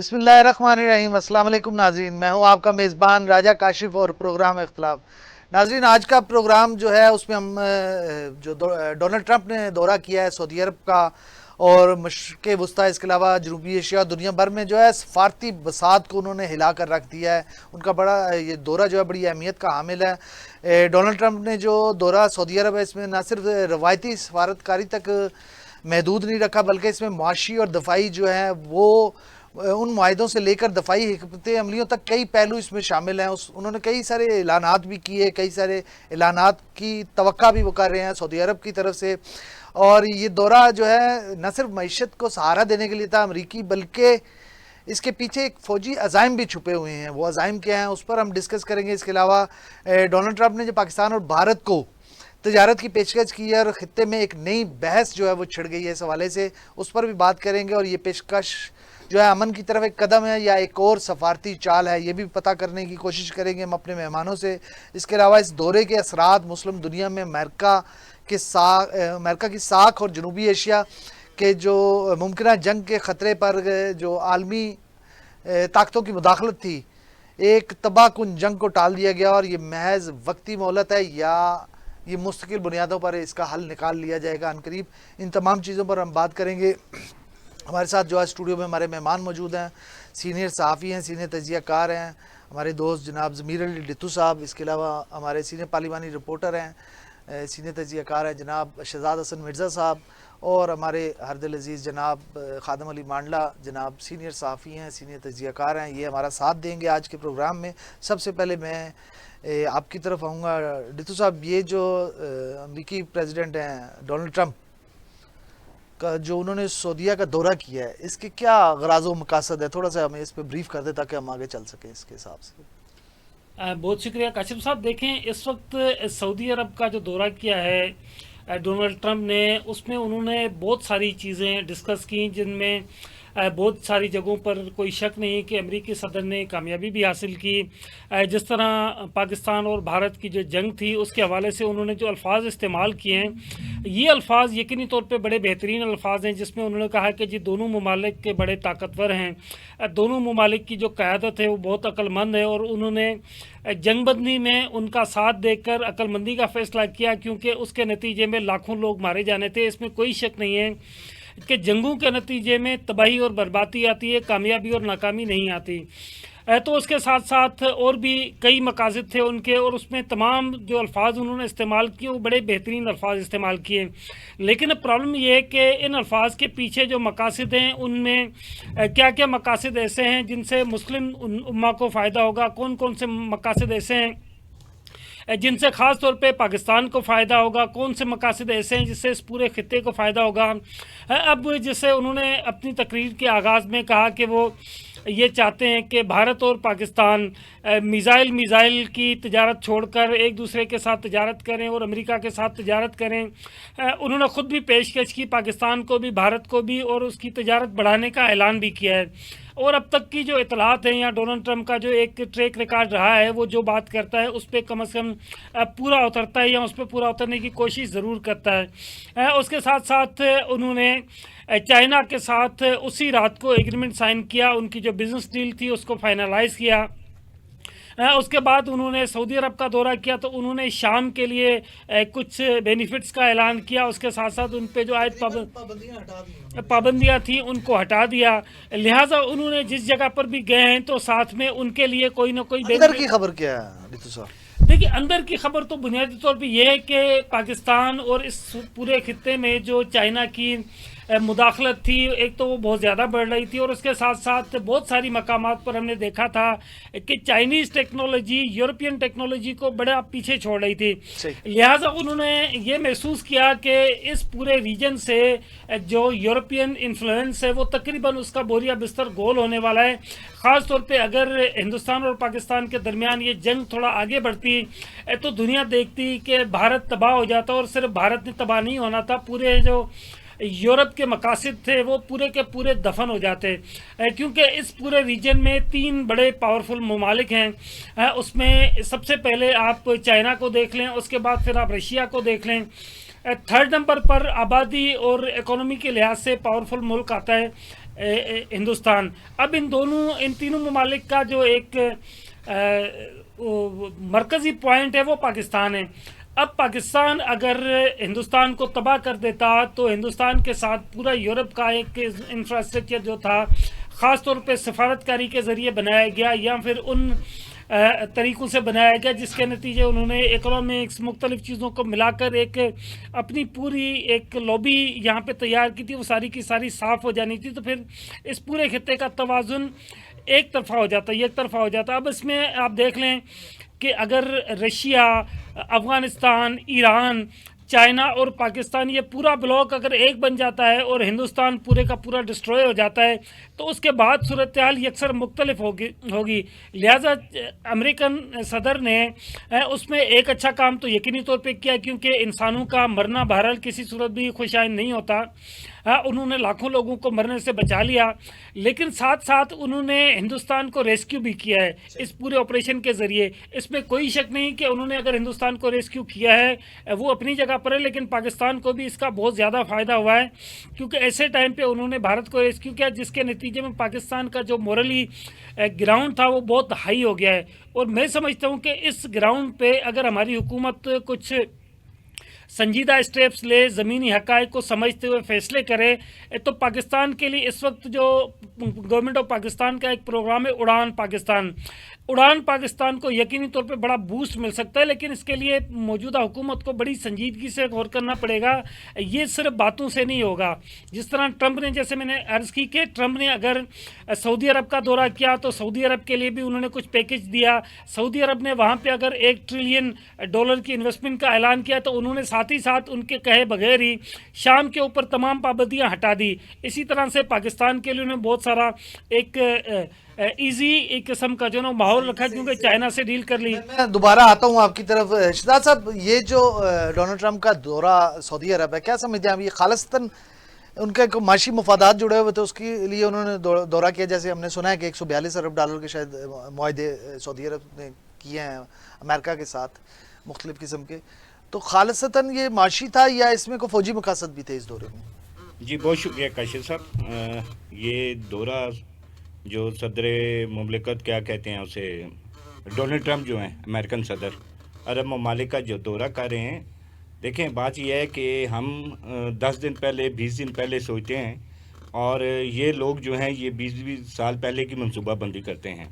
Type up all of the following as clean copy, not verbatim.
بسم اللہ الرحمن الرحیم۔ السلام علیکم ناظرین، میں ہوں آپ کا میزبان راجہ کاشف اور پروگرام اختلاف۔ ناظرین، آج کا پروگرام جو ہے اس میں ہم جو ڈونلڈ ٹرمپ نے دورہ کیا ہے سعودی عرب کا اور مشرق وسطیٰ، اس کے علاوہ جنوبی ایشیا، دنیا بھر میں جو ہے سفارتی بساط کو انہوں نے ہلا کر رکھ دیا ہے۔ ان کا بڑا یہ دورہ جو ہے بڑی اہمیت کا حامل ہے۔ ڈونلڈ ٹرمپ نے جو دورہ سعودی عرب ہے اس میں نہ صرف روایتی سفارتکاری تک محدود نہیں رکھا، بلکہ اس میں معاشی اور دفاعی جو ہے وہ ان معاہدوں سے لے کر دفاعی حکمت عملیوں تک کئی پہلو اس میں شامل ہیں۔ انہوں نے کئی سارے اعلانات بھی کیے، کئی سارے اعلانات کی توقع بھی وہ کر رہے ہیں سعودی عرب کی طرف سے۔ اور یہ دورہ جو ہے نہ صرف معیشت کو سہارا دینے کے لیے تھا امریکی، بلکہ اس کے پیچھے ایک فوجی عزائم بھی چھپے ہوئے ہیں۔ وہ عزائم کیا ہیں اس پر ہم ڈسکس کریں گے۔ اس کے علاوہ ڈونلڈ ٹرمپ نے جو پاکستان اور بھارت کو تجارت کی پیشکش کی ہے اور خطے میں ایک نئی بحث جو ہے وہ چھڑ گئی ہے اس حوالے سے، اس پر بھی بات کریں گے۔ اور یہ پیشکش جو ہے امن کی طرف ایک قدم ہے یا ایک اور سفارتی چال ہے، یہ بھی پتہ کرنے کی کوشش کریں گے ہم اپنے مہمانوں سے۔ اس کے علاوہ اس دورے کے اثرات مسلم دنیا میں امریکہ کی ساکھ اور جنوبی ایشیا کے جو ممکنہ جنگ کے خطرے پر جو عالمی طاقتوں کی مداخلت تھی، ایک تباہ کن جنگ کو ٹال دیا گیا اور یہ محض وقتی مہلت ہے یا یہ مستقل بنیادوں پر اس کا حل نکال لیا جائے گا عنقریب۔ ان تمام چیزوں پر ہم بات کریں گے۔ ہمارے ساتھ جو ہے اسٹوڈیو میں ہمارے مہمان موجود ہیں، سینئر صحافی ہیں، سینئر تجزیہ کار ہیں ہمارے دوست جناب ضمیر علی ڈتو صاحب۔ اس کے علاوہ ہمارے سینئر پارلیمانی رپورٹر ہیں، سینئر تجزیہ کار ہیں جناب شہزاد حسن مرزا صاحب، اور ہمارے ہردل عزیز جناب خادم علی مانڈلہ جناب سینئر صحافی ہیں، سینئر تجزیہ کار ہیں۔ یہ ہمارا ساتھ دیں گے آج کے پروگرام میں۔ سب سے پہلے میں آپ کی طرف آؤں گا ڈتو صاحب۔ یہ جو امریکی پریزیڈنٹ ہیں ڈونلڈ ٹرمپ کا جو انہوں نے سعودیہ کا دورہ کیا ہے، اس کے کیا غراض و مقاصد ہے؟ تھوڑا سا ہمیں اس پہ بریف کر دیں تاکہ ہم آگے چل سکیں اس کے حساب سے۔ بہت شکریہ کاشف صاحب۔ دیکھیں، اس وقت سعودی عرب کا جو دورہ کیا ہے ڈونلڈ ٹرمپ نے، اس میں انہوں نے بہت ساری چیزیں ڈسکس کی، جن میں بہت ساری جگہوں پر کوئی شک نہیں کہ امریکی صدر نے کامیابی بھی حاصل کی۔ جس طرح پاکستان اور بھارت کی جو جنگ تھی اس کے حوالے سے انہوں نے جو الفاظ استعمال کیے ہیں، یہ الفاظ یقینی طور پہ بڑے بہترین الفاظ ہیں، جس میں انہوں نے کہا کہ جی دونوں ممالک کے بڑے طاقتور ہیں، دونوں ممالک کی جو قیادت ہے وہ بہت عقل مند ہے، اور انہوں نے جنگ بندی میں ان کا ساتھ دے کر عقل مندی کا فیصلہ کیا، کیونکہ اس کے نتیجے میں لاکھوں لوگ مارے جانے تھے۔ اس میں کوئی شک نہیں ہے کہ جنگوں کے نتیجے میں تباہی اور بربادی آتی ہے، کامیابی اور ناکامی نہیں آتی۔ تو اس کے ساتھ ساتھ اور بھی کئی مقاصد تھے ان کے، اور اس میں تمام جو الفاظ انہوں نے استعمال کیے وہ بڑے بہترین الفاظ استعمال کیے۔ لیکن اب پرابلم یہ ہے کہ ان الفاظ کے پیچھے جو مقاصد ہیں ان میں کیا کیا مقاصد ایسے ہیں جن سے مسلم امہ کو فائدہ ہوگا، کون کون سے مقاصد ایسے ہیں جن سے خاص طور پہ پاکستان کو فائدہ ہوگا، کون سے مقاصد ایسے ہیں جس سے اس پورے خطے کو فائدہ ہوگا۔ اب جسے انہوں نے اپنی تقریر کے آغاز میں کہا کہ وہ یہ چاہتے ہیں کہ بھارت اور پاکستان میزائل کی تجارت چھوڑ کر ایک دوسرے کے ساتھ تجارت کریں اور امریکہ کے ساتھ تجارت کریں۔ انہوں نے خود بھی پیشکش کی پاکستان کو بھی، بھارت کو بھی، اور اس کی تجارت بڑھانے کا اعلان بھی کیا ہے۔ اور اب تک کی جو اطلاعات ہیں یا ڈونلڈ ٹرمپ کا جو ایک ٹریک ریکارڈ رہا ہے، وہ جو بات کرتا ہے اس پہ کم از کم پورا اترتا ہے یا اس پہ پورا اترنے کی کوشش ضرور کرتا ہے۔ اس کے ساتھ ساتھ انہوں نے چائنا کے ساتھ اسی رات کو ایگریمنٹ سائن کیا، ان کی جو بزنس ڈیل تھی اس کو فائنلائز کیا۔ اس کے بعد انہوں نے سعودی عرب کا دورہ کیا تو انہوں نے شام کے لیے کچھ بینیفٹس کا اعلان کیا، اس کے ساتھ ساتھ ان پہ جو عائد پابندیاں تھیں ان کو ہٹا دیا۔ لہٰذا انہوں نے جس جگہ پر بھی گئے ہیں تو ساتھ میں ان کے لیے کوئی نہ کوئی اندر کی خبر کیا ہے ڈتو صاحب؟ دیکھیے، اندر کی خبر تو بنیادی طور پہ یہ ہے کہ پاکستان اور اس پورے خطے میں جو چائنا کی مداخلت تھی، ایک تو وہ بہت زیادہ بڑھ رہی تھی، اور اس کے ساتھ ساتھ بہت ساری مقامات پر ہم نے دیکھا تھا کہ چائنیز ٹیکنالوجی یورپین ٹیکنالوجی کو بڑا پیچھے چھوڑ رہی تھی۔ لہٰذا انہوں نے یہ محسوس کیا کہ اس پورے ریجن سے جو یورپین انفلوئنس ہے وہ تقریباً اس کا بوریا بستر گول ہونے والا ہے۔ خاص طور پہ اگر ہندوستان اور پاکستان کے درمیان یہ جنگ تھوڑا آگے بڑھتی تو دنیا دیکھتی کہ بھارت تباہ ہو جاتا، اور صرف بھارت نے تباہ نہیں ہونا تھا، پورے جو یورپ کے مقاصد تھے وہ پورے کے پورے دفن ہو جاتے، کیونکہ اس پورے ریجن میں 3 بڑے پاورفل ممالک ہیں۔ اس میں سب سے پہلے آپ چائنا کو دیکھ لیں، اس کے بعد پھر آپ رشیا کو دیکھ لیں، 3rd نمبر پر آبادی اور اکانومی کے لحاظ سے پاورفل ملک آتا ہے हिंदुस्तान। अब इन तीनों ममालिक का जो एक मरकज़ी पॉइंट है वो पाकिस्तान है। अब पाकिस्तान अगर हिंदुस्तान को तबाह कर देता तो हिंदुस्तान के साथ पूरा यूरोप का एक इंफ्रास्ट्रक्चर जो था, ख़ास तौर पे सफारतकारी के ज़रिए बनाया गया या फिर उन तरीक़ों से बनाया गया जिसके नतीजे उन्होंने इकोनॉमिक्स मुख्तलिफ़ चीज़ों को मिलाकर एक अपनी पूरी एक लॉबी यहाँ पे तैयार की थी, वो सारी की सारी साफ़ हो जानी थी। तो फिर इस पूरे खित्ते का तवाज़ुन एक तरफ़ा हो जाता। अब इसमें आप देख लें कि अगर रशिया, अफ़गानिस्तान, ईरान, चाइना और पाकिस्तान ये पूरा ब्लॉक अगर एक बन जाता है और हिंदुस्तान पूरे का पूरा डिस्ट्रॉय हो जाता है तो उसके बाद सूरत हाल यकसर मुख्तलिफ होगी। लिहाजा अमेरिकन सदर ने उसमें एक अच्छा काम तो यकीनी तौर पे किया, क्योंकि इंसानों का मरना बहरहाल किसी सूरत भी खुशाइन नहीं होता। उन्होंने लाखों लोगों को मरने से बचा लिया, लेकिन साथ साथ उन्होंने हिंदुस्तान को रेस्क्यू भी किया है इस पूरे ऑपरेशन के ज़रिए। इसमें कोई शक नहीं कि उन्होंने अगर हिंदुस्तान को रेस्क्यू किया है वो अपनी जगह पर है, लेकिन पाकिस्तान को भी इसका बहुत ज़्यादा फ़ायदा हुआ है, क्योंकि ऐसे टाइम पे उन्होंने भारत को रेस्क्यू किया जिसके नतीजे में पाकिस्तान का जो मोरली ग्राउंड था वो बहुत हाई हो गया है। और मैं समझता हूँ कि इस ग्राउंड पे अगर हमारी हुकूमत कुछ संजीदा स्टेप्स ले, ज़मीनी हक़ाइक़ को समझते हुए फ़ैसले करे, तो पाकिस्तान के लिए इस वक्त जो गवर्नमेंट ऑफ पाकिस्तान का एक प्रोग्राम है उड़ान पाकिस्तान को यकीनी तौर पे बड़ा बूस्ट मिल सकता है। लेकिन इसके लिए मौजूदा हुकूमत को बड़ी संजीदगी से गौर करना पड़ेगा, ये सिर्फ बातों से नहीं होगा। जिस तरह ट्रंप ने, जैसे मैंने अर्ज़ की कि ट्रंप ने अगर सऊदी अरब का दौरा किया तो सऊदी अरब के लिए भी उन्होंने कुछ पैकेज दिया। सऊदी अरब ने वहाँ पे अगर $1 ट्रिलियन की इन्वेस्टमेंट का ऐलान किया तो उन्होंने साथ ही साथ उनके कहे बगैर ही शाम के ऊपर तमाम पाबंदियाँ हटा दी। इसी तरह से पाकिस्तान के लिए उन्होंने बहुत सारा एक ईजी एक किस्म का जो ना माहौल रखा, क्योंकि चाइना से डील कर ली। मैं दोबारा आता हूँ आपकी तरफ। शहजाद साहब, ये जो डोनाल्ड ट्रंप का दौरा सऊदी अरब है, क्या समझते हैं आप? ये खालिस्तान उनके को माशी मफादात जुड़े हुए थे, उसके लिए उन्होंने दौरा किया? जैसे हमने सुना है कि $142 अरब के शायद मुआहदे सऊदी अरब ने किए हैं अमेरिका के साथ मुख्तलिफ किस्म के, तो खालिस्तान ये माशी था या इसमें कोई फौजी मकासद भी थे इस दौरे में? जी बहुत शुक्रिया काशिफ साहब। ये दौरा जो सदर मुमलिकत क्या कहते हैं उसे, डोनाल्ड ट्रंप जो हैं अमेरिकन सदर, अरब ममालिक का जो दौरा कर रहे हैं, देखें बात यह है कि हम 10 दिन पहले 20 दिन पहले सोचते हैं और ये लोग जो हैं ये 20-20 साल पहले की मनसूबाबंदी करते हैं,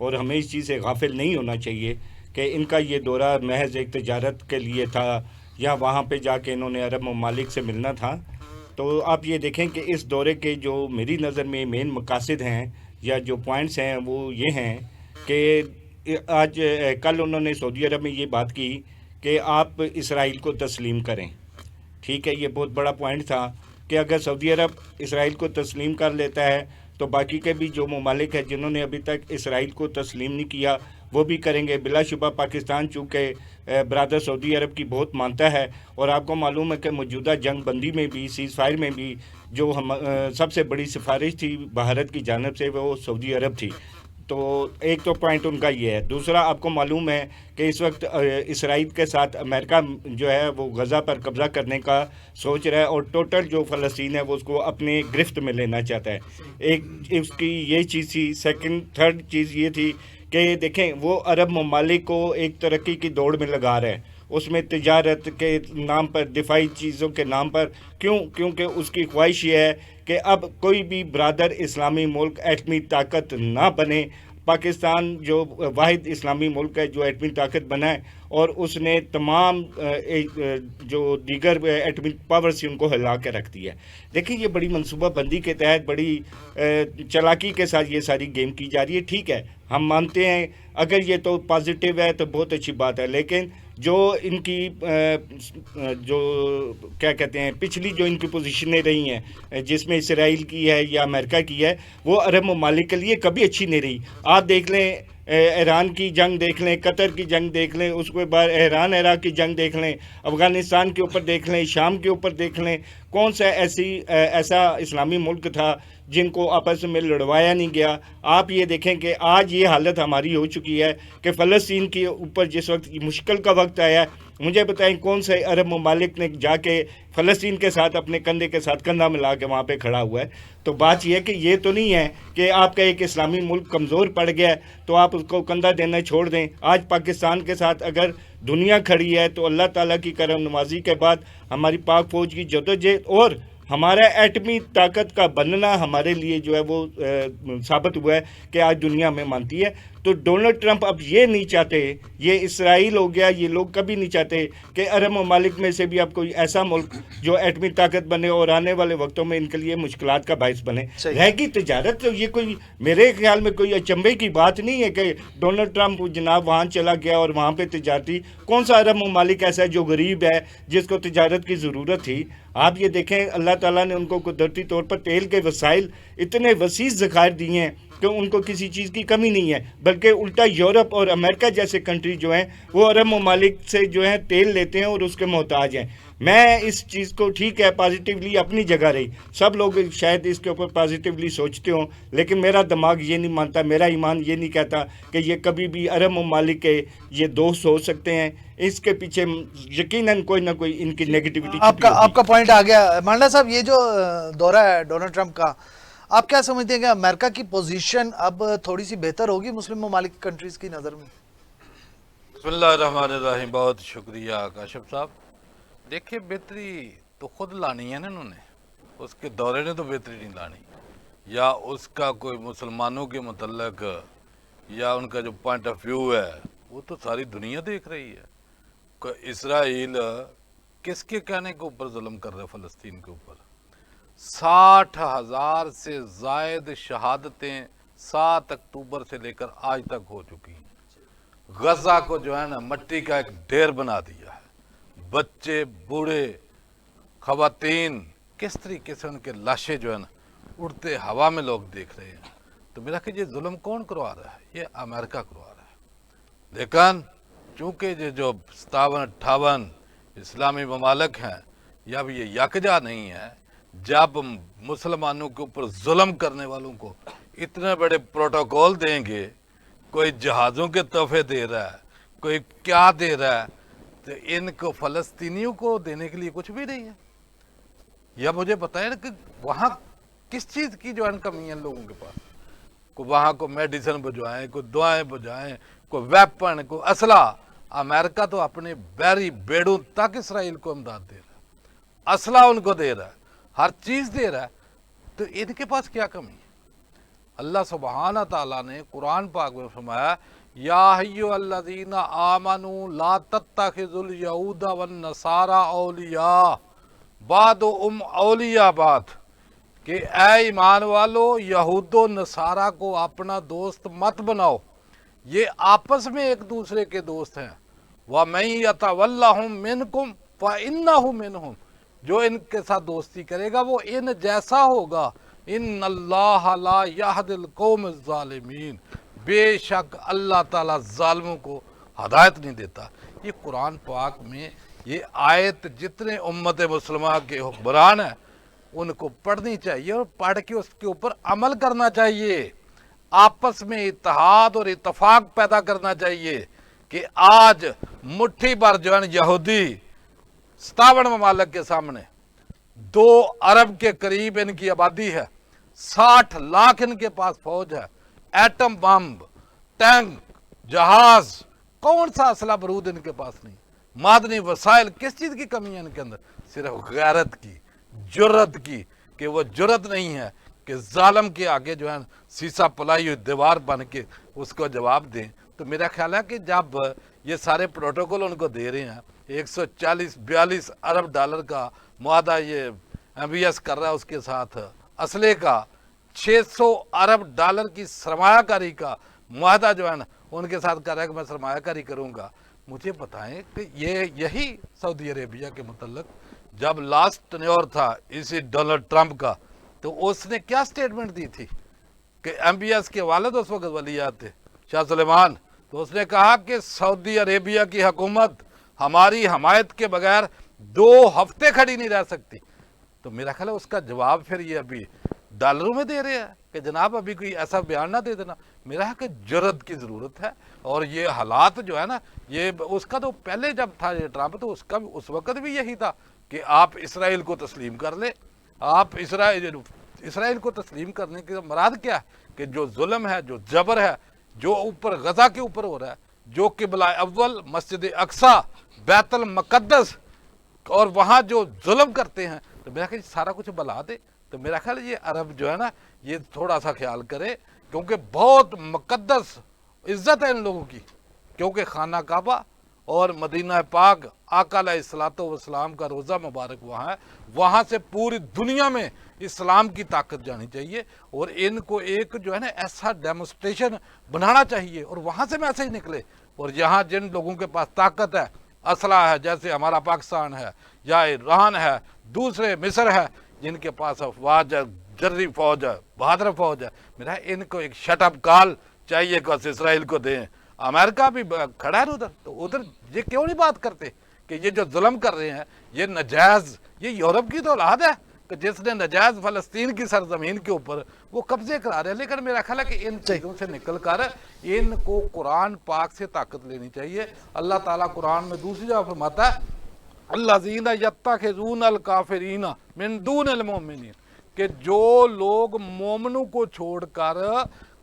और हमें इस चीज़ से गाफिल नहीं होना चाहिए कि इनका ये दौरा महज एक तजारत के लिए था या वहाँ पे जाके इन्होंने अरब ममालिक से मिलना था। तो आप ये देखें कि इस दौरे के जो मेरी नज़र में मेन मकासद हैं या जो पॉइंट्स हैं वो ये हैं कि आज कल उन्होंने सऊदी अरब में ये बात की कि आप इसराइल को तस्लीम करें। ठीक है, ये बहुत बड़ा पॉइंट था कि अगर सऊदी अरब इसराइल को तस्लीम कर लेता है तो बाकी के भी जो ममालिक हैं जिन्होंने अभी तक इसराइल को तस्लीम नहीं किया वो भी करेंगे। बिलाशुबा पाकिस्तान चूँकि बरादर सऊदी अरब की बहुत मानता है, और आपको मालूम है कि मौजूदा जंग बंदी में भी, सीज़ फायर में भी जो हम सबसे बड़ी सिफारिश थी भारत की जानिब से वो सऊदी अरब थी। तो एक तो पॉइंट उनका ये है। दूसरा, आपको मालूम है कि इस वक्त इसराइल के साथ अमेरिका जो है वो गज़ा पर कब्ज़ा करने का सोच रहा है और टोटल जो फ़लस्तीन है वो उसको अपने गिरफ्त में लेना चाहता है। एक उसकी ये चीज़ थी। थर्ड चीज़ ये थी कि देखें वो अरब ममालिक को एक तरक्की की दौड़ में लगा रहा है, उसमें तिजारत के नाम पर, दिफाई चीज़ों के नाम पर। क्योंकि उसकी ख्वाहिश ये है कि अब कोई भी बरादर इस्लामी मुल्क एटमी ताकत ना बने। पाकिस्तान जो वाहिद इस्लामी मुल्क है जो एटमी ताकत बना है, और उसने तमाम जो दीगर एटमी पावर से उनको हिला के रख दिया है। देखिए ये बड़ी मनसूबाबंदी के तहत बड़ी चालाकी के साथ ये सारी गेम की जा रही है। ठीक है, हम मानते हैं अगर ये तो पॉजिटिव है तो बहुत अच्छी बात है, लेकिन जो इनकी जो क्या कहते हैं पिछली जो इनकी पोजीशनें रही हैं जिसमें इसराइल की है या अमेरिका की है, वो अरब ममालिक के लिए कभी अच्छी नहीं रही। आप देख लें ईरान की जंग देख लें, कतर की जंग देख लें, उसके बाद ईरान इराक की जंग देख लें, अफ़गानिस्तान के ऊपर देख लें, शाम के ऊपर देख लें। कौन सा ऐसा इस्लामी मुल्क था जिनको आपस में लड़वाया नहीं गया। आप ये देखें कि आज ये हालत हमारी हो चुकी है कि फ़लस्तीन के ऊपर जिस वक्त मुश्किल का वक्त आया है, मुझे बताएं कौन से अरब ममालिक ने जाके फ़लस्तीन के साथ अपने कंधे के साथ कंधा मिला के वहाँ पे खड़ा हुआ है। तो बात यह है कि ये तो नहीं है कि आपका एक इस्लामी मुल्क कमज़ोर पड़ गया है तो आप उसको कंधा देना छोड़ दें। आज पाकिस्तान के साथ अगर दुनिया खड़ी है तो अल्लाह ताला की करम नवाजी के बाद हमारी पाक फ़ौज की जदोजहद और हमारा एटमी ताकत का बनना हमारे लिए जो है वो साबित हुआ है कि आज दुनिया में मानती है। तो डोनाल्ड ट्रंप अब ये नहीं चाहते, ये इसराइल हो गया, ये लोग कभी नहीं चाहते कि अरब ममालिक में से भी अब कोई ऐसा मुल्क जो एटमी ताकत बने और आने वाले वक्तों में इनके लिए मुश्किलात का बायस बने। रहेगी तजारत, तो ये कोई मेरे ख्याल में कोई अचंभे की बात नहीं है कि डोनाल्ड ट्रंप जनाब वहाँ चला गया और वहाँ पे तजारती कौन सा अरब ममालिक ऐसा है जो गरीब है जिसको तजारत की ज़रूरत थी। आप ये देखें अल्लाह ताला ने उनको कुदरती तौर पर तेल के वसाइल इतने वसीह ज़खायर दिए हैं कि उनको किसी चीज़ की कमी नहीं है, बल्कि उल्टा यूरोप और अमेरिका जैसे कंट्री जो हैं वो अरब ममालिक से जो है तेल लेते हैं और उसके मोहताज हैं। मैं इस चीज़ को ठीक है पॉजिटिवली अपनी जगह रही, सब लोग शायद इसके ऊपर पॉजिटिवली सोचते हों, लेकिन मेरा दिमाग ये नहीं मानता, मेरा ईमान ये नहीं कहता कि ये कभी भी अरब ममालिक के ये दोस्त हो सकते हैं। इसके पीछे यकीनन कोई ना कोई इनकी नेगेटिविटी। आपका पॉइंट आ गया मांडा साहब। ये जो दौरा है डोनाल्ड ट्रंप का, आप क्या समझते हैं कि अमेरिका की पोजीशन अब थोड़ी सी बेहतर होगी मुस्लिम ममालिक कंट्रीज की नज़र में? बिस्मिल्लाहिर्रहमानिर्रहीम। बहुत शुक्रिया काशिफ साहब। देखिए बेहतरी तो खुद लानी है ना इन्होंने, उसके दौरे ने तो बेहतरी नहीं लानी, या उसका कोई मुसलमानों के मतलब या उनका जो पॉइंट ऑफ व्यू है वो तो सारी दुनिया देख रही है। इसराइल किसके कहने के ऊपर जुल्म कर रहा है फ़लस्तीन के ऊपर? 60,000 से ज़ायद शहादतें 7 अक्टूबर से लेकर आज तक हो चुकी हैं। गजा को जो है ना मट्टी का एक ढेर बना दिया है। बच्चे, बूढ़े, खवातीन, किस तरीके से उनके लाशें जो है ना उड़ते हवा में लोग देख रहे हैं। तो मेरा कि ये जुल्म कौन करवा रहा है? ये अमेरिका करवा रहा है। लेकिन चूँकि ये जो 57-58 इस्लामी ममालिक हैं, या भी ये यकजा नहीं है, जब मुसलमानों के ऊपर जुल्म करने वालों को इतने बड़े प्रोटोकॉल देंगे, कोई जहाज़ों के तोहफे दे रहा है, कोई क्या दे रहा है, तो इनको फ़लस्तीनियों को देने के लिए कुछ भी नहीं है। या मुझे बताएं कि वहाँ किस चीज़ की जो है कमी है लोगों के पास? को वहाँ को मेडिसिन भिजवाएं, कोई दवाएं भिजवाएं, कोई वेपन, कोई असला। अमेरिका तो अपने बैरी बेड़ों तक इसराइल को इमदाद दे रहा है, असला उनको दे रहा है, हर चीज़ दे रहा है। तो इनके पास क्या कमी है? अल्लाह सुब्हाना ताला ने कुरान पाक में फरमाया, या अय्युहल्लज़ीना आमनू ला तत्तखिज़ुल यहूदा वन नसारा औलिया बादुहुम औलिया बाद, कि ऐ ईमान वालो यहूदो नसारा को अपना दोस्त मत बनाओ, ये आपस में एक दूसरे के दोस्त हैं। व मैं यतवल्लाहुम मिनकुम फ़इन्नहु मिनहुम, जो इनके साथ दोस्ती करेगा वो इन जैसा होगा। इन्नल्लाह ला यहदिल कौम ज़ालिमीन, बेशक अल्लाह ताला ज़ालिमों को हदायत नहीं देता। ये कुरान पाक में ये आयत जितने उम्मत मुसलमान के हुक्मरान हैं उनको पढ़नी चाहिए और पढ़ के उसके ऊपर अमल करना चाहिए। आपस में इत्तेहाद और इत्तफाक पैदा करना चाहिए कि आज मुट्ठी भर जो है यहूदी 57 ममालिक के सामने 2 अरब के करीब इनकी आबादी है, 60 लाख इनके पास फौज है, एटम बम, टैंक, जहाज, कौन सा असला बरूद इनके पास नहीं, मादनी वसाइल, किस चीज़ की कमी है इनके अंदर? सिर्फ गैरत की, जुर्रत की, कि वो जुर्रत नहीं है कि जालिम के आगे जो है शीशा पलाई हुई दीवार बन के उसको जवाब दें। तो मेरा ख्याल है कि जब ये सारे प्रोटोकॉल उनको दे रहे हैं, 140-42 अरब डॉलर का मुआहदा ये MBS कर रहा है, उसके साथ असले का 600 अरब डॉलर की सरमायाकारी का मुआहदा जो है ना उनके साथ कर रहा है कि मैं सरमायाकारी करूँगा। मुझे बताएं कि ये यही सऊदी अरेबिया के मुतल्लिक जब लास्ट टेन्योर था इसी डोनाल्ड ट्रंप का, तो उसने क्या स्टेटमेंट दी थी कि MBS के वालिद उस वक्त वलीयात थे शाह सुलेमान, तो उसने कहा कि सऊदी अरेबिया की हुकूमत हमारी हमायत के बगैर 2 हफ्ते खड़ी नहीं रह सकती। तो मेरा ख्याल है उसका जवाब फिर ये अभी डॉलरों में दे रहे हैं कि जनाब अभी कोई ऐसा बयान ना दे देना। मेरा है कि जरत की ज़रूरत है, और ये हालात जो है ना, ये उसका तो पहले जब था ये ट्रंप, तो उसका उस वक्त भी यही था कि आप इसराइल को तस्लीम कर ले। आप इसराइल को तस्लीम करने की मुराद क्या है कि जो जुल्म है, जो जबर है, जो ऊपर गजा के ऊपर हो रहा है, जो किबला अव्वल मस्जिद अक्सा बैतुल मुक़द्दस और वहाँ जो जुल्म करते हैं, तो मेरा ख्याल सारा कुछ बला दे। तो मेरा ख्याल ये अरब जो है ना, ये थोड़ा सा ख्याल करे, क्योंकि बहुत मुक़द्दस इज़्ज़त है इन लोगों की, क्योंकि खाना काबा और मदीना पाक आका अलैहिस्सलातु वस्सलाम का रोज़ा मुबारक वहाँ है। वहाँ से पूरी दुनिया में इस्लाम की ताकत जानी चाहिए, और इनको एक जो है ना ऐसा डेमोस्ट्रेशन बनाना चाहिए, और वहाँ से मैसेज निकले। और यहाँ जिन लोगों के पास ताकत है, असला है, जैसे हमारा पाकिस्तान है या ईरान है, दूसरे मिस्र है, जिनके पास अफवाज है, जर्री फौज है, बहादुर फौज है, मेरा इनको एक शटअप कॉल चाहिए कि इसराइल को दें। अमेरिका भी खड़ा है उधर, तो उधर ये क्यों नहीं बात करते कि ये जो जुल्म कर रहे हैं ये नजायज़, ये यूरोप की तो औलाद है कि जिसने नजायज़ फ़लस्तीन की सरजमीन के ऊपर वो कब्जे करा रहे हैं। लेकिन मेरा ख्याल है कि इन चीज़ों से निकल कर इनको कुरान पाक से ताकत लेनी चाहिए। अल्लाह ताला कुरान में दूसरी जगह फरमाता है, अल्लज़ीना यत्तखिज़ून अल काफ़िरीना मिन दूनिल मोमिनीन, कि जो लोग मोमनों को छोड़कर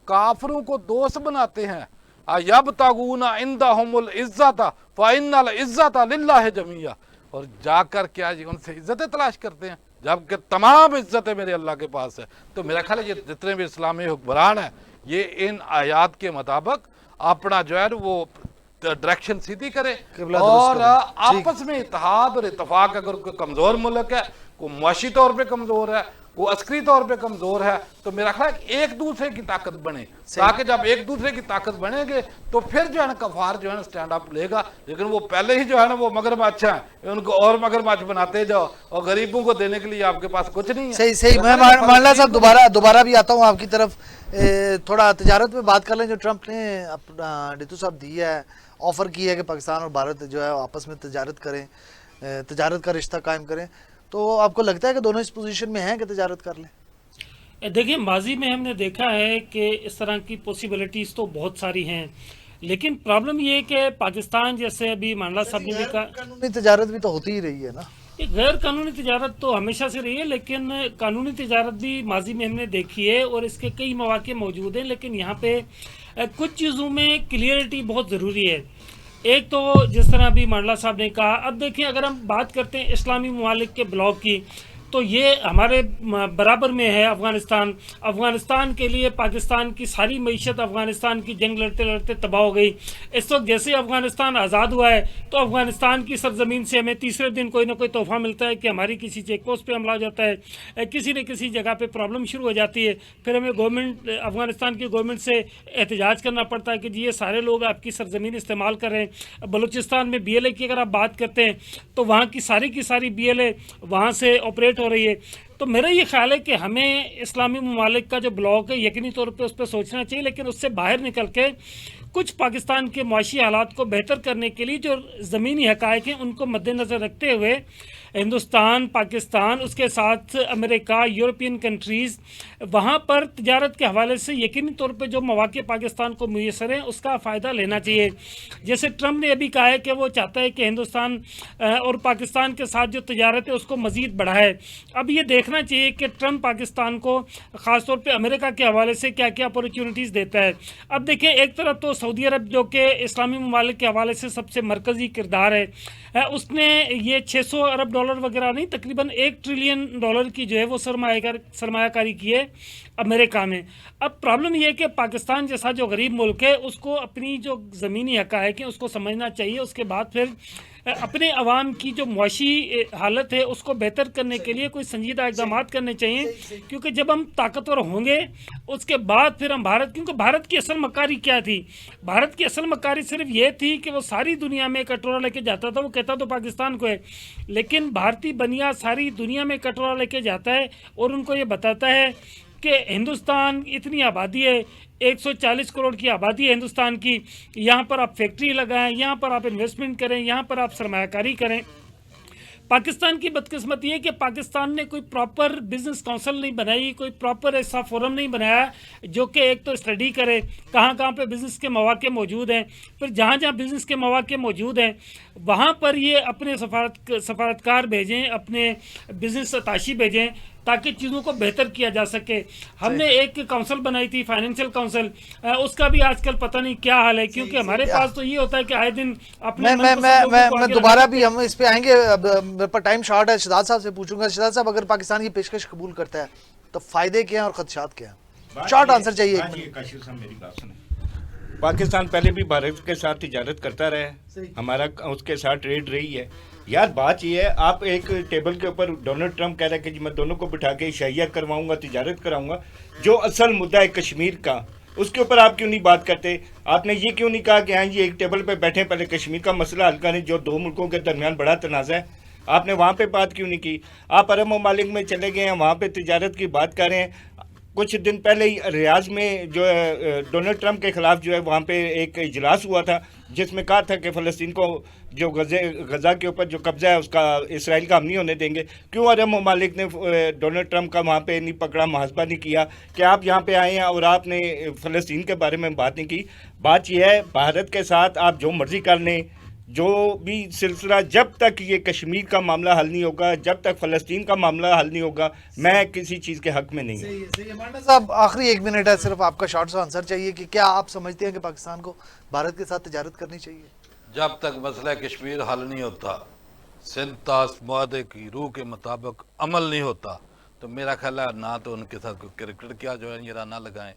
काफिरों को दोस्त बनाते हैं, अयब्तगूना इंदहुमुल इज़्ज़ता फ़इन्नल इज़्ज़ता लिल्लाहि जमीआ, और जाकर क्या जी उनसे इज्जतें तलाश करते हैं, जबकि तमाम इज्जतें मेरे अल्लाह के पास है। तो मेरा ख्याल है ये जितने भी इस्लामी हुक्मरान हैं, ये इन आयात के मुताबिक अपना जो है वो डायरेक्शन सीधी करे, और आपस में इत्तेहाद और इत्तेफाक, अगर कोई कमज़ोर मुल्क है, कोई मुआशी तौर पे कमज़ोर है, वो अस्करी तौर पे कमज़ोर है, तो मेरा ख्याल है एक दूसरे की ताकत बने, ताकि जब एक दूसरे की ताकत बनेंगे तो फिर जो है ना कफार जो है ना स्टैंड अप लेगा। लेकिन वो पहले ही जो है ना वो मगरमच्छ है, उनको और मगरमच्छ बनाते जाओ, और गरीबों को देने के लिए आपके पास कुछ नहीं है। सही सही। मैं मानला साहब दोबारा भी आता हूँ आपकी तरफ। थोड़ा तजारत में बात कर लें, जो ट्रंप ने अपना डिटू साहब दिया है, ऑफर की है कि पाकिस्तान और भारत जो है आपस में तजारत करें, तजारत का रिश्ता कायम करें, तो आपको लगता है कि दोनों इस पोजीशन में हैं कि तजारत कर लें? देखिए, माजी में हमने देखा है कि इस तरह की पॉसिबिलिटीज़ तो बहुत सारी हैं, लेकिन प्रॉब्लम ये है कि पाकिस्तान, जैसे अभी मानला साहब ने भी कहा, कानूनी तजारत भी तो होती ही रही है ना। ये गैर कानूनी तिजारत तो हमेशा से रही है, लेकिन कानूनी तिजारत भी माजी में हमने देखी है और इसके कई मौके मौजूद हैं। लेकिन यहाँ पे कुछ चीज़ों में क्लियरिटी बहुत ज़रूरी है। एक तो जिस तरह अभी मांडला साहब ने कहा, अब देखिए अगर हम बात करते हैं इस्लामी ममालिक के ब्लॉक की, तो ये हमारे बराबर में है अफ़गानिस्तान। अफ़गानिस्तान के लिए पाकिस्तान की सारी मईशत अफ़गानिस्तान की जंग लड़ते लड़ते तबाह हो गई। इस वक्त जैसे अफ़गानिस्तान आज़ाद हुआ है तो अफ़गानिस्तान की सरजमीन से हमें तीसरे दिन कोई ना कोई तोहफ़ा मिलता है कि हमारी किसी चेक पोस्ट पर हमला हो जाता है, किसी न किसी जगह पर प्रॉब्लम शुरू हो जाती है, फिर हमें गवर्नमेंट अफ़गानिस्तान की गवर्नमेंट से एहतजाज करना पड़ता है कि जी ये सारे लोग आपकी सरजमीन इस्तेमाल कर रहे हैं। बलूचिस्तान में BLA की अगर आप बात करते हैं तो वहाँ की सारी BLA वहाँ से ऑपरेट हो रही है। तो मेरा ये ख्याल है कि हमें इस्लामी ममालिक का जो ब्लॉक है यकीनी तौर पे उस पर सोचना चाहिए, लेकिन उससे बाहर निकल के कुछ पाकिस्तान के मुआशी हालात को बेहतर करने के लिए जो ज़मीनी हक़ाइक़ हैं उनको मद्देनज़र रखते हुए हिंदुस्तान, पाकिस्तान, उसके साथ अमेरिका, यूरोपियन कंट्रीज़, वहाँ पर तिजारत के हवाले से यकीनी तौर पे जो मौक़े पाकिस्तान को मुयसर हैं उसका फ़ायदा लेना चाहिए। जैसे ट्रंप ने अभी कहा है कि वो चाहता है कि हिंदुस्तान और पाकिस्तान के साथ जो तिजारत है उसको मज़ीद बढ़ाए। अब ये देखना चाहिए कि ट्रंप पाकिस्तान को ख़ास तौर पे अमेरिका के हवाले से क्या क्या अपॉर्चुनिटीज़ देता है। अब देखिए, एक तरफ तो सऊदी अरब जो कि इस्लामी ममालिक के हवाले से सबसे मरकज़ी किरदार है, उसने ये 600 अरब डॉलर वगैरह नहीं, तकरीबन $1 ट्रिलियन की जो है वो सरमायाकारी की है अमेरिका में। अब प्रॉब्लम यह है कि पाकिस्तान जैसा जो गरीब मुल्क है उसको अपनी जो ज़मीनी हक़ाइक़ हैं उसको समझना चाहिए, उसके बाद फिर अपने अवाम की जो मुआशी हालत है उसको बेहतर करने के लिए कोई संजीदा इक़दाम करने चाहिए। क्योंकि जब हम ताकतवर होंगे उसके बाद फिर हम क्योंकि भारत की असल मकारी क्या थी? भारत की असल मकारी सिर्फ ये थी कि वो सारी दुनिया में कटोरा लेके जाता था, वो कहता तो पाकिस्तान को है, लेकिन भारतीय बनिया सारी दुनिया में कटोरा लेके जाता है और उनको ये बताता है कि हिंदुस्तान इतनी आबादी है, 140 करोड़ की आबादी है हिंदुस्तान की, यहाँ पर आप फैक्ट्री लगाएं, यहाँ पर आप इन्वेस्टमेंट करें, यहाँ पर आप सरमायाकारी करें। पाकिस्तान की बदकिस्मती है कि पाकिस्तान ने कोई प्रॉपर बिजनेस काउंसिल नहीं बनाई, कोई प्रॉपर ऐसा फोरम नहीं बनाया जो कि एक तो स्टडी करे कहाँ कहाँ पे बिज़नेस के मौके मौजूद हैं, फिर जहाँ जहाँ बिज़नेस के मौके मौजूद हैं वहाँ पर ये अपने सफारतकार भेजें, अपने बिज़नेस अताशी भेजें ताकि चीज़ों को बेहतर किया जा सके। हमने एक काउंसिल बनाई थी, फाइनेंशियल काउंसिल, उसका भी आजकल पता नहीं क्या हाल है, क्योंकि हमारे पास तो ये होता है कि आए दिन अपने मैं दोबारा भी हम इस पे आएंगे, मेरे पर टाइम शॉर्ट है। शहजाद साहब से पूछूंगा, शहजाद साहब अगर पाकिस्तान की पेशकश कबूल करता है तो फायदे क्या हैं और खदशात क्या हैं? शॉर्ट आंसर चाहिए। काशिफ साहब मेरी बात सुने, पाकिस्तान पहले भी भारत के साथ तिजारत करता रहा है, हमारा उसके साथ ट्रेड रही है। यार बात ये है, आप एक टेबल के ऊपर डोनाल्ड ट्रंप कह रहा है कि जी मैं दोनों को बिठा के शहिया करवाऊंगा, तिजारत कराऊंगा। जो असल मुद्दा है कश्मीर का, उसके ऊपर आप क्यों नहीं बात करते? आपने ये क्यों नहीं कहा कि हाँ जी एक टेबल पे बैठे पहले कश्मीर का मसला हल करें, जो दो मुल्कों के दरमियान बड़ा तनाज़ा है? आपने वहाँ पे बात क्यों नहीं की? आप अरब ममालिक में चले गए हैं, वहाँ पे तिजारत की बात कर रहे हैं। कुछ दिन पहले ही रियाज में जो है डोनाल्ड ट्रंप के खिलाफ जो है वहाँ पे एक इजलास हुआ था जिसमें कहा था कि फ़लस्तीन को जो गज़ा के ऊपर जो कब्ज़ा है उसका इसराइल का हम नहीं होने देंगे। क्यों अरब ममालिक ने डोनाल्ड ट्रंप का वहाँ पे नहीं पकड़ा, मुहासबा नहीं किया कि आप यहाँ पे आए हैं और आपने फ़लस्तीन के बारे में बात नहीं की? बात यह है, भारत के साथ आप जो मर्ज़ी कर लें, जो भी सिलसिला, जब तक ये कश्मीर का मामला हल नहीं होगा, जब तक फ़लस्तीन का मामला हल नहीं होगा, मैं किसी चीज़ के हक में नहीं हूँ। सही है मांडा साहब, आखिरी 1 मिनट है, सिर्फ आपका शॉर्ट सा आंसर चाहिए कि क्या आप समझते हैं कि पाकिस्तान को भारत के साथ तिजारत करनी चाहिए? जब तक मसला कश्मीर हल नहीं होता, सिंतास मुआहदे की रूह के मुताबिक अमल नहीं होता, तो मेरा ख्याल है ना तो उनके साथ कोई क्रिकेट क्या जो है ये ना लगाएं,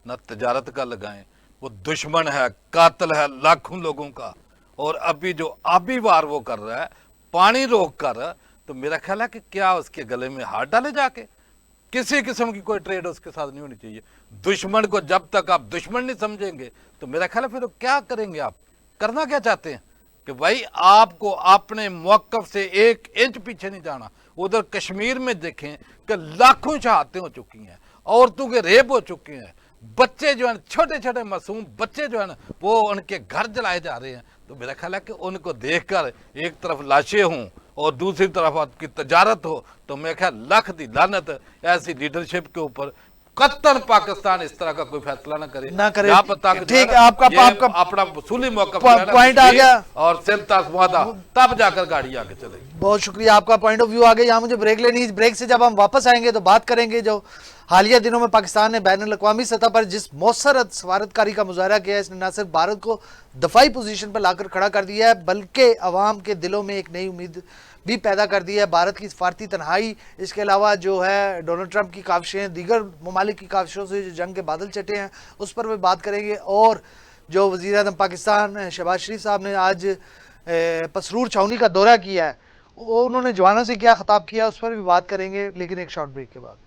ना तिजारत का लगाएं। वो दुश्मन है, कातिल है लाखों लोगों का, और अभी जो आबी वार वो कर रहा है, पानी रोक कर, तो मेरा ख्याल है कि क्या उसके गले में हाथ डाले जाके? किसी किस्म की कोई ट्रेड उसके साथ नहीं होनी चाहिए। दुश्मन को जब तक आप दुश्मन नहीं समझेंगे तो मेरा ख्याल है फिर तो क्या करेंगे आप? करना क्या चाहते हैं कि भाई आपको अपने मौक़िफ़ से 1 इंच पीछे नहीं जाना। उधर कश्मीर में देखें कि लाखों शहादतें हो चुकी हैं, औरतों के रेप हो चुके हैं, बच्चे जो है छोटे छोटे मासूम बच्चे जो है ना वो उनके घर जलाए जा रहे हैं। तो मेरा ख्याल है कि उनको देखकर एक तरफ लाशें हों और दूसरी तरफ आपकी तजारत हो, तो मैं ख्याल लख दी लानत ऐसी लीडरशिप के ऊपर। कत्तन पाकिस्तान इस तरह का कोई फैसला ना करे। ठीक है, आपका अपना वसूली मौका पॉइंट आ गया और सिंतास मुआहदा, तब जाकर गाड़ी आगे चलेगी। बहुत शुक्रिया, आपका पॉइंट ऑफ व्यू आ गया। यहाँ मुझे ब्रेक लेनी है, ब्रेक से जब हम वापस आएंगे तो बात करेंगे जो हालिया दिनों में पाकिस्तान ने बैनुल-अक़वामी सतह पर जिस मौसर सफारतकारी का मुजाहरा किया है, इसने न सिर्फ भारत को दफाई पोजीशन पर लाकर खड़ा कर दिया है बल्कि अवाम के दिलों में एक नई उम्मीद भी पैदा कर दी है। भारत की सफारती तन्हाई, इसके अलावा जो है डोनाल्ड ट्रंप की काविशें, दीगर ममालिक की काविशों से जो जंग के बादल चटे हैं उस पर भी बात करेंगे। और जो वज़ीर-ए-आज़म पाकिस्तान शहबाज शरीफ साहब ने आज पसरूर छावनी का दौरा किया है, उन्होंने जवानों से क्या खिताब किया उस पर भी बात करेंगे, लेकिन एक शॉर्ट ब्रेक के बाद।